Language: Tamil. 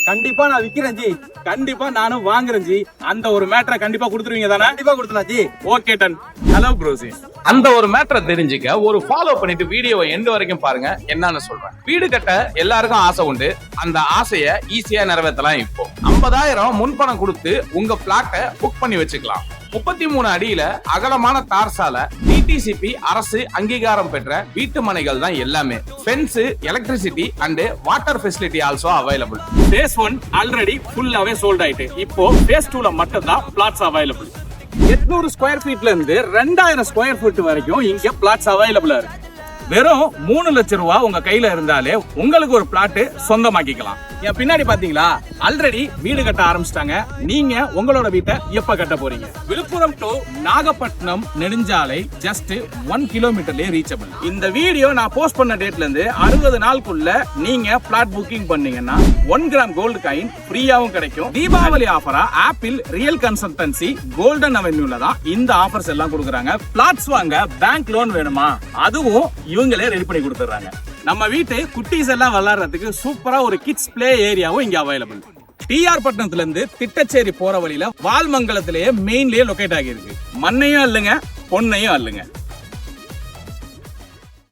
கண்டிப்பா நான் விக்கிறேன் ஜி. கண்டிப்பா நானும் வாங்குறேன் ஜி. அந்த ஒரு மேட்டரை கண்டிப்பா கொடுத்துருவீங்க தானே? கண்டிப்பா கொடுத்துலாம் ஜி. Okay done. ஹலோ ப்ரோசி, அந்த ஒரு மேட்டரை தெரிஞ்சுக்க ஒரு ஃபாலோ பண்ணிட்டு வீடியோவை எண்ட் வரைக்கும் பாருங்க. என்னன்னு சொல்றேன். வீடு கட்ட எல்லாருக்கும் ஆசை உண்டு. அந்த ஆசையை ஈஸியா நிறைவேற்றலாம். இப்போ 50,000 முன்பணம் கொடுத்து உங்க பிளாட்டை புக் பண்ணி வச்சுக்கலாம். 33 அடியில அகலமான தார் சாலை, டிடிசிபி அரசு அங்கீகாரம் பெற்ற வீட்டு மனைகள் தான் எல்லாமே. Fence, electricity and water facility also available. Phase 1 already ஃபுல்லாவே சோல்ட் ஆயிட்டு. இப்போ ஃபேஸ் 2ல மட்டும் தான் பிளாட்ஸ் அவைலபிள். 800 ஸ்கொயர் ஃபீட்ல இருந்து 2000 ஸ்கொயர் ஃபீட் வரைக்கும் இங்க பிளாட்ஸ் அவைலபிளா இருக்கு. வெறும் 3 லட்சம் ரூபாய் உங்க கையில இருந்தாலே உங்களுக்கு ஒரு பிளாட் சொந்தமாக்கிக்கலாம். என் பின்னாடி பாத்தீங்களா, ஆல்ரெடி வீடு கட்ட ஆரம்பிச்சிட்டாங்க. நீங்க உங்களோட வீட்டை எப்ப கட்ட போறீங்க? விழுப்புரம் டு நாகப்பட்டினம் நெடுஞ்சாலை ஜஸ்ட் 1 கிலோமீட்டர்லயே ரீச்சபிள். இந்த வீடியோ நான் போஸ்ட் பண்ண டேட்ல இருந்து 60 நாளுக்குள்ள நீங்க பிளாட் புக்கிங் பண்ணீங்கன்னா 1 கிராம் கோல்டு காயின் ஃப்ரீயாவும் கிடைக்கும். தீபாவளி ஆஃபரா ஆப்பிள் ரியல் கன்சல்டன்சி கோல்டன் அவென்யூல தான் இந்த ஆஃபர்ஸ் எல்லாம் கொடுக்குறாங்க. பிளாட்ஸ் வாங்க பேங்க் லோன் வேணுமா? அதுவும் இவங்களே ரெடி பண்ணி கொடுத்துறாங்க. நம்ம வீட்டு குட்டீஸ் எல்லாம் விளையாடுறதுக்கு சூப்பரா ஒரு கிட்ஸ் பிளே ஏரியாவும் இங்க அவைலபிள். டிஆர் பட்டணத்துல இருந்து திட்டச்சேரி போற வழியில வால்மங்கலத்திலேயே மெயின்லயே லொகேட் ஆகியிருக்கு. மண்ணையும் அல்லுங்க, பொண்ணையும் அல்லுங்க.